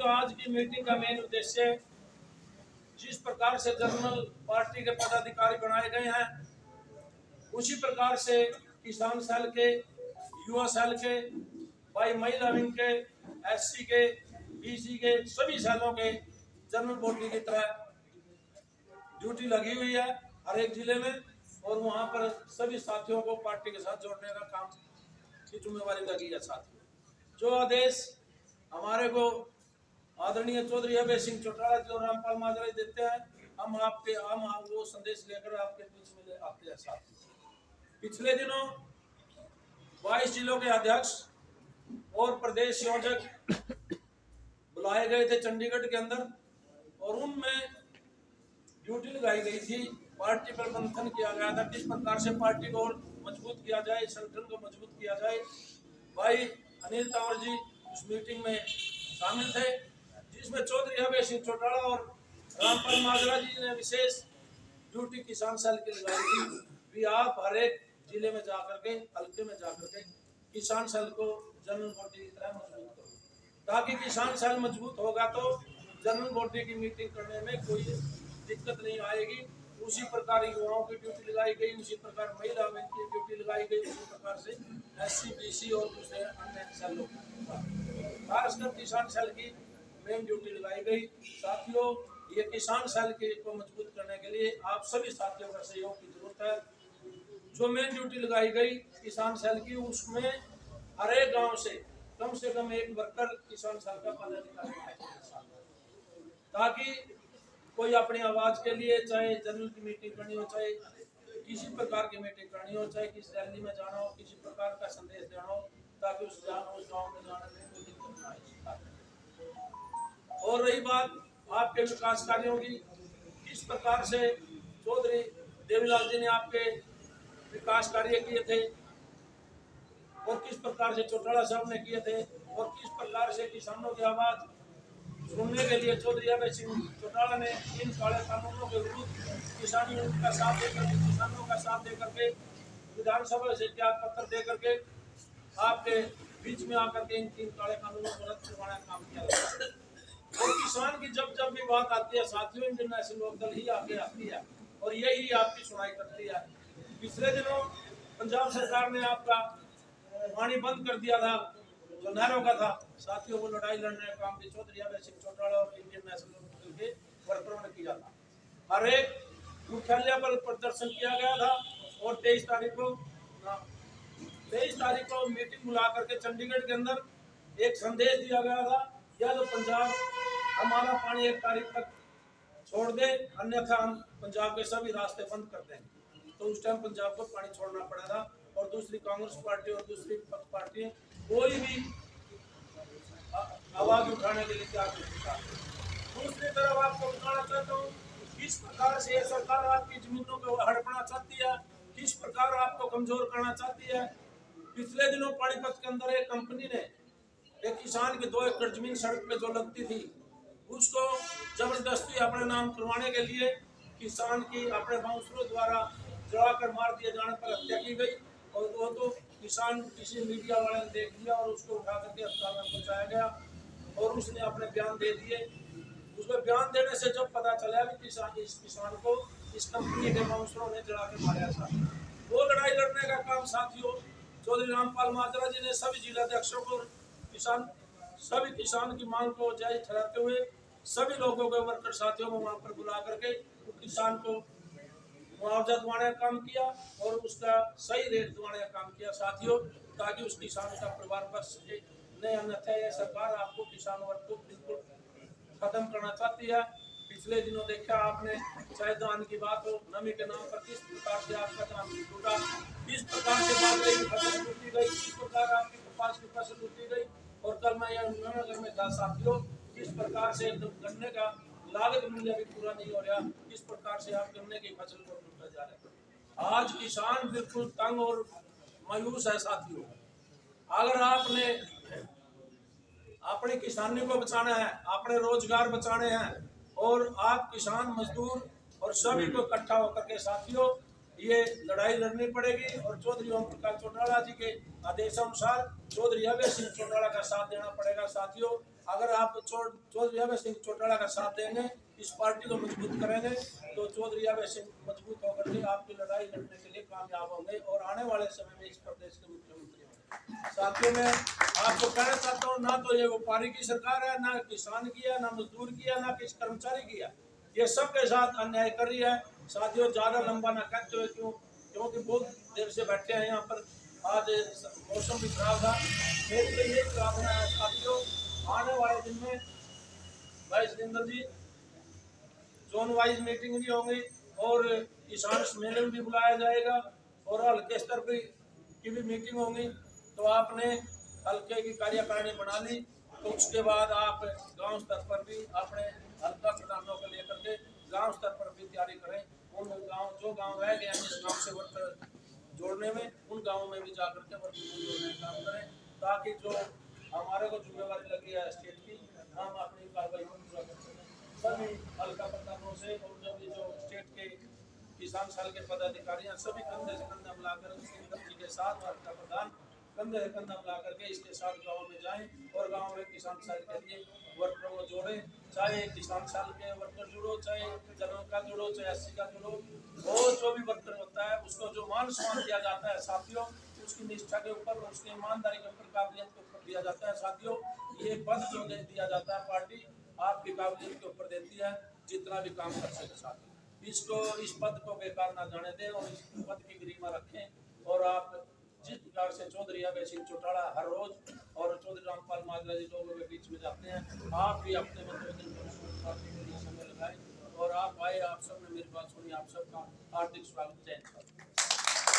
साथियों, आज की मीटिंग का मेन उद्देश्य जिस प्रकार से जनरल पार्टी के पदाधिकारी बनाए गए हैं, उसी प्रकार से किसान सेल के, युवा सेल के, भाई महिला विंग के, एससी के, बीसी के, सभी सेलों के जनरल बॉडी की तरह ड्यूटी लगी हुई है हर एक जिले में। और वहां पर सभी साथियों को पार्टी के साथ जोड़ने का काम की जिम्मेवारी लगी है। साथियों, जो आदेश हमारे को आदरणीय चौधरी अभय सिंह चौटाला जो रामपाल माजरा देते हैं, हम वो संदेश लेकर आपके बीच में आते हैं। साथियों, पिछले दिनों 22 जिलों के अध्यक्ष और प्रदेश संयोजक बुलाए गए थे चंडीगढ़ के अंदर, और उनमें ड्यूटी लगाई गई थी, पार्टी पर मंथन किया गया था किस प्रकार से पार्टी को और मजबूत किया जाए, संगठन को मजबूत किया जाए। भाई अनिल तंवर जी उस मीटिंग में शामिल थे, जिसमें चौधरी अभय सिंह चौटाला और रामपाल माजरा जी ने विशेष ड्यूटी किसान सेल की लगाई थी भी आप हर एक जिले में जाकर के, हल्के में जाकर के किसान सेल को जनरल बॉडी की तरह मजबूत करो, ताकि किसान सेल मजबूत होगा तो जनरल बॉडी की मीटिंग करने में कोई दिक्कत नहीं आएगी। उसी प्रकार युवाओं की ड्यूटी लगाई गई, उसी प्रकार महिला विंग की ड्यूटी लगाई गई, उसी प्रकार से एससी, बीसी और दूसरे अन्य सेलों खासकर किसान सेल की मेन ड्यूटी लगाई गई। साथियों, ये किसान सेल को मजबूत करने के लिए आप सभी साथियों का सहयोग की जरूरत है। जो मेन ड्यूटी लगाई गई किसान सेल की, उसमें हर एक गाँव से कम एक वर्कर किसान सेल का पदाधिकारी है, ताकि कोई अपनी आवाज के लिए चाहे जनरल की मीटिंग करनी हो, चाहे किसी प्रकार की मीटिंग करनी हो, चाहे किसी रैली में जाना हो, किसी प्रकार का संदेश देना हो, ताकि उस गाँव में जाने में कोई दिक्कत न आए। और रही बात आपके विकास कार्यों की, किस प्रकार से चौधरी देवीलाल जी ने आपके विकास कार्य किए थे और किस प्रकार से चौटाला साहब ने किए थे, और किस प्रकार से किसानों की आवाज सुनने के लिए चौधरी अभय सिंह चौटाला ने इन काले कानूनों के विरुद्ध किसानों का साथ देकर के विधानसभा से त्याग पत्र दे करके आपके बीच में आकर के इन 3 काले कानूनों को रद्द करवाने का काम किया। और किसान की जब जब भी बात आती है साथियों, इंडियन नेशनल लोकदल ही आगे आती है और यही आपकी सुनाई करती है। पिछले दिनों पंजाब सरकार ने आपका पानी बंद कर दिया था जो नहरों का था। साथियों, को लड़ाई लड़ने का काम भी चौधरी अभय सिंह चौटाला और इंडियन नेशनल लोकदल के वर्करों ने किया था। हर एक मुख्यालय पर प्रदर्शन किया गया था और 23 तारीख को मीटिंग बुला करके चंडीगढ़ के अंदर एक संदेश दिया गया था, या तो पंजाब हमारा पानी 1 तारीख तक छोड़ दे, अन्यथा हम पंजाब के सभी रास्ते बंद कर देंगे। तो उस टाइम पंजाब को पानी छोड़ना पड़ा था, और दूसरी कांग्रेस पार्टी और दूसरी विपक्ष पार्टी कोई भी आवाज उठाने के लिए तैयार नहीं था। दूसरी तरफ आपको बताना चाहता हूँ किस प्रकार से ये सरकार आपकी जमीनों को हड़पना चाहती है, किस प्रकार आपको कमजोर करना चाहती है। पिछले दिनों पानीपत के अंदर एक कंपनी ने एक किसान की 2 एकड़ जमीन सड़क पे जो लगती थी, उसको जबरदस्ती अपने नाम करवाने के लिए किसान की अपने बाउंसरों द्वारा जलाकर मार दिए जाने पर हत्या की गई। और वो तो किसान किसी मीडिया वाले ने देख लिया और उसको उठा करके अस्पताल में पहुंचाया गया, और उसने अपने बयान दे दिए। उसमें बयान देने से जब पता चला कि इस किसान को इस कंपनी के बाउंसरों ने जला के मारा था, वो लड़ाई लड़ने का काम साथियों चौधरी रामपाल माजरा जी ने सभी जिलाध्यक्षों को सभी किसान की मांग को जायज ठहराते हुए सभी लोगों के वर्कर साथियों को वहां पर बुला करके किसान को मुआवजा दिलाने का काम किया और उसका सही रेट दिलाने का काम किया साथियों, ताकि उस किसान का परिवार बच सके। नहीं, अन्यथा यह सरकार आपको किसान वर्ग को बिल्कुल खत्म करना चाहती है। पिछले दिनों देखा आपने, चाहे धान की बात हो, नमी के नाम पर किस प्रकार से आपका धान टूटा, किस प्रकार से बाजरे की फसल लूटी गई, किस प्रकार आपकी कपास की फसल लूटी गई। और कल मैं यमुनानगर में था साथियों, किस प्रकार से गन्ने का लागत मूल्य भी पूरा नहीं हो रहा, किस प्रकार से आप गन्ने की फसल को लूटा जा रहा है। आज किसान बिल्कुल तंग और मायूस है साथियों। अगर आपने अपनी किसानी को बचाना है, अपने रोजगार बचाने हैं, और आप किसान मजदूर और सभी को इकट्ठा होकर के साथियों ये लड़ाई लड़नी पड़ेगी। और चौधरी ओम प्रकाश चौटाला जी के आदेशानुसार चौधरी अभय सिंह चौटाला का साथ देना पड़ेगा साथियों। अगर आप चौधरी अभय सिंह चौटाला का साथ देंगे, इस पार्टी को मजबूत करेंगे, तो चौधरी अभय सिंह मजबूत होकर के आपकी लड़ाई लड़ने के लिए कामयाब होंगे और आने वाले समय में इस प्रदेश के मुख्यमंत्री होंगे। साथियों, मैं आपको कहना चाहता हूँ, ना तो ये व्यापारी की सरकार है, ना किसान की है, ना मजदूर की है, ना किसी कर्मचारी की है, ये सबके साथ अन्याय कर रही है। साथियों, ज्यादा लंबा ना करते हुए क्योंकि बहुत देर से बैठे हैं यहाँ पर, आज मौसम भी खराब था, मेरे लिए ये प्रार्थना है साथियों, आने वाले दिन में भाई सुरेंद्र जी जोन वाइज मीटिंग भी होंगी और किसान सम्मेलन भी बुलाया जाएगा और हल्के स्तर पर की भी मीटिंग होंगी। तो आपने हल्के की कार्यकारिणी बना ली, तो उसके बाद आप गांव स्तर पर भी अपने हल्का प्रधानों को लेकर के गांव स्तर पर भी तैयारी करें। उन गांव जो गांव रह गए हैं इस गांव से वर्कर जोड़ने में, उन गांवों में भी जाकर के वर्कर को जोड़ने का काम करें, ताकि जो हमारे को जिम्मेवारी लगी है स्टेट की, हम अपनी कार्रवाई को पूरा कर सकें। सभी हल्का प्रधानों से और जो स्टेट के किसान सेल के पदाधिकारी हैं, सभी कंधे से कंधा मिलाकर सुरेंद्र जी के साथ हल्का प्रधान कंधे से कंधा मिलाकर के इसके साथ गाँव में जाएं और गाँव में किसान सेल के लिए वर्करों को जोड़ें। चाहे किसान सेल के वर्कर जुड़ो, चाहे जनरल का जुड़ो, चाहे एससी का जुड़ो, वो जो भी वर्कर होता है उसको जो मान सम्मान दिया जाता है साथियों, उसकी निष्ठा के ऊपर, उसकी ईमानदारी के ऊपर, काबिलियत के ऊपर दिया जाता है साथियों। ये पद जो दिया जाता है पार्टी आपकी काबिलियत के ऊपर देती है, जितना भी काम कर सके साथियों। इसको इस पद को बेकार ना जाने दें और इस पद की गरिमा रखें। और आप जिस प्रकार से चौधरी अभय सिंह चौटाला हर रोज और चौधरी रामपाल माजरा जी लोगों के बीच में जाते हैं, आप भी अपने पार्टी के लिए समय लगाएं और आप आए, आप सबने मेरी बात सुनी, आप सबका हार्दिक स्वागत। जय हिंद।